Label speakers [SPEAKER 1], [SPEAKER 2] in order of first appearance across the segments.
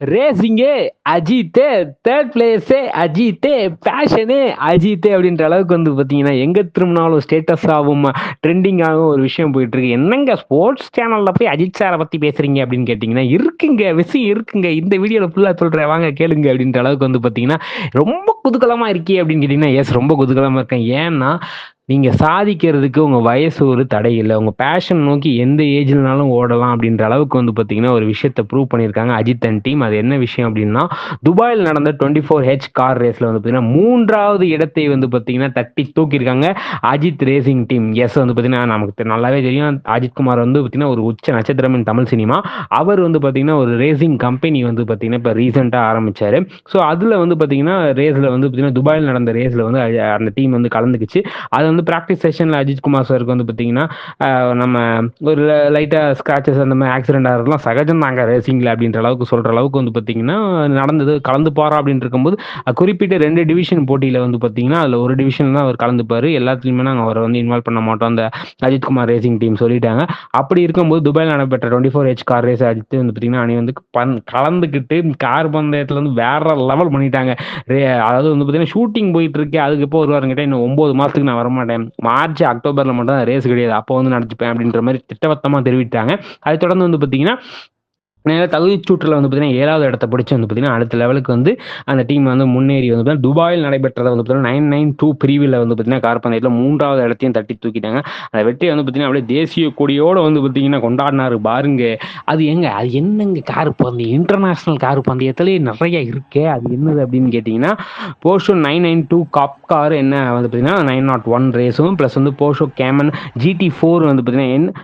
[SPEAKER 1] ரேசிங்கே அஜித்தே, third பிளேஸே அஜித்தே, பேஷனே அஜித்தே அப்படின்ற அளவுக்கு வந்து பார்த்தீங்கன்னா, எங்க திரும்பினாலும் ஸ்டேட்டஸ் ஆகும், ட்ரெண்டிங் ஆகும் ஒரு விஷயம் போயிட்டு இருக்கு. என்னங்க ஸ்போர்ட்ஸ் சேனல்ல போய் அஜித் சாரை பத்தி பேசுறீங்க அப்படின்னு கேட்டீங்கன்னா, இருக்குங்க விஷயம் இருக்குங்க. இந்த வீடியோல ஃபுல்லா சொல்றேன் வாங்க கேளுங்க அப்படின்ற அளவுக்கு வந்து பார்த்தீங்கன்னா, ரொம்ப குதூகலமா இருக்கே அப்படின்னு கேட்டீங்கன்னா, எஸ் ரொம்ப குதூகலமா இருக்கேன். ஏன்னா, நீங்க சாதிக்கிறதுக்கு உங்க வயசு ஒரு தடை இல்ல. உங்க பேஷன் நோக்கி எந்த ஏஜ்லனாலும் ஓடலாம் அப்படின்ற அளவுக்கு வந்து பார்த்தீங்கன்னா, ஒரு விஷயத்த ப்ரூவ் பண்ணியிருக்காங்க அஜித் அண்ட் டீம். அது என்ன விஷயம் அப்படின்னா, துபாயில் நடந்த 24H கார் ரேஸ்ல வந்து பார்த்தீங்கன்னா, 3வது இடத்தை வந்து பார்த்தீங்கன்னா, தட்டி தூக்கியிருக்காங்க அஜித் ரேசிங் டீம். எஸ் வந்து பார்த்தீங்கன்னா, நமக்கு நல்லாவே தெரியும் அஜித் குமார் வந்து பார்த்தீங்கன்னா, ஒரு உச்ச நட்சத்திரம் இன் தமிழ் சினிமா. அவர் வந்து பார்த்தீங்கன்னா, ஒரு ரேசிங் கம்பெனி வந்து பார்த்தீங்கன்னா, இப்போ ரீசெண்டா ஆரம்பிச்சாரு. ஸோ அதுல வந்து பார்த்தீங்கன்னா, ரேஸ்ல வந்து பார்த்தீங்கன்னா, துபாயில் நடந்த ரேஸ்ல வந்து அந்த டீம் வந்து கலந்துக்குச்சு. அது வந்து ப்ராக்டிஸ் செஷனில் அஜித் குமார் சாருக்கு வந்து பார்த்தீங்கன்னா நம்ம ஒரு லைட்டாக ஸ்க்ராச்சஸ் அந்த மாதிரி ஆக்சிடென்ட் ஆகிறதுலாம் சகஜம் தாங்க ரேசிங்கில் அப்படின்ற அளவுக்கு சொல்கிற அளவுக்கு வந்து பார்த்தீங்கன்னா நடந்தது. கலந்து போகிறா அப்படின்ட்டு இருக்கும்போது குறிப்பிட்ட 2 டிவிஷன் போட்டியில் வந்து பார்த்தீங்கன்னா அதில் ஒரு டிவிஷன் தான் அவர் கலந்துப்பார். எல்லாத்துலேயுமே நாங்கள் அவரை வந்து இன்வால்வ் பண்ண மாட்டோம் அந்த அஜித் குமார் ரேசிங் டீம் சொல்லிட்டாங்க. அப்படி இருக்கும்போது துபாயில் நடைபெற்ற 24H கார் ரேஸ் அஜித் வந்து பார்த்தீங்கன்னா அணி வந்து கலந்துக்கிட்டு கார் பந்தயத்தில் வந்து வேற லெவல் பண்ணிட்டாங்க. அதாவது வந்து பார்த்தீங்கன்னா ஷூட்டிங் போயிட்டு இருக்கு. அதுக்கு எப்போ வருவாருங்கிட்ட இன்னும் 9 மாதத்துக்கு நான் வரமாட்டேன், மார்ச் அக்டோபரில் மட்டும் தான் ரேஸ் கிடையாது, அப்போ வந்து நடத்திப்பேன் அப்படின்ற மாதிரி திட்டவட்டமாக தெரிவித்தாங்க. அதை தொடர்ந்து வந்து பார்த்தீங்கன்னா தகுதி சுற்றுல வந்து பார்த்தீங்கன்னா 7வது இடத்த பிடிச்சி வந்து பார்த்தீங்கன்னா அடுத்த லெவலுக்கு வந்து அந்த டீம் வந்து முன்னேறி வந்து துபாயில் நடைபெற்றதை வந்து பார்த்தீங்கன்னா 992 பிரிவில் வந்து பார்த்தீங்கன்னா கார் பந்தயத்தில் 3வது இடத்தையும் தட்டி தூக்கிட்டாங்க. அந்த வெற்றியை வந்து பார்த்தீங்கன்னா அப்படியே தேசிய கொடியோடு வந்து பார்த்தீங்கன்னா கொண்டாடினாரு பாருங்க. அது என்னங்க கார் பந்தயம், இன்டர்நேஷனல் கார் பந்தயத்திலே நிறைய இருக்கே, அது என்னது அப்படின்னு கேட்டிங்கன்னா போர்ஷோ 992 காப் கார் என்ன வந்து பார்த்தீங்கன்னா 901 ரேஸும் ப்ளஸ் வந்து போர்ஷோ கேமன் GT4 வந்து பார்த்தீங்கன்னா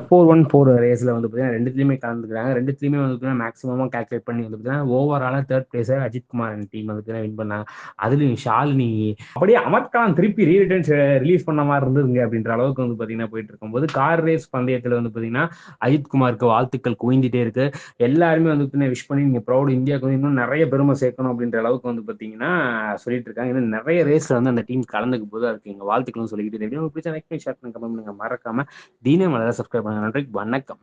[SPEAKER 1] 414 ரேஸில் வந்து பார்த்தீங்கன்னா ரெண்டுத்துலையுமே கலந்துக்கிறாங்க. ரெண்டுத்துலையுமே வந்து மேக்ஸிமமாக கால்குலேட் பண்ணி வந்து ஓவராலாக தேர்ட் பிளேஸை அஜித் குமார் டீம் வந்து வின் பண்ணாங்க. அதுலயும் ஷாலினி அப்படியே அமர்கான் திருப்பி ரீரிட்டர்ன்ஸ் ரிலீஸ் பண்ண மாதிரி இருந்ததுங்க அப்படின்ற அளவுக்கு வந்து பார்த்தீங்கன்னா போயிட்டு இருக்கும்போது கார் ரேஸ் பந்தயத்தில் வந்து பார்த்தீங்கன்னா அஜித் குமாருக்கு வாழ்த்துக்கள் குவிந்துட்டே இருக்கு. எல்லாருமே வந்து விஷ் பண்ணி நீங்க ப்ரௌட் இந்தியாவுக்கு வந்து இன்னும் நிறைய பெருமை சேர்க்கணும் அப்படின்ற அளவுக்கு வந்து பார்த்தீங்கன்னா சொல்லிட்டு இருக்காங்க. இன்னும் நிறைய ரேஸ்ல வந்து அந்த டீம் கலந்துக்கு போது அதுக்கு எங்க வாழ்த்துக்களும் சொல்லிக்கிட்டு பிடிச்ச லைக் பண்ணி ஷேர் பண்ணி கமெண்ட் பண்ணுங்க. மறக்காம தீனே மலரை சப்ஸ்கிரைப் பண்ணுங்க. நன்றி, வணக்கம்.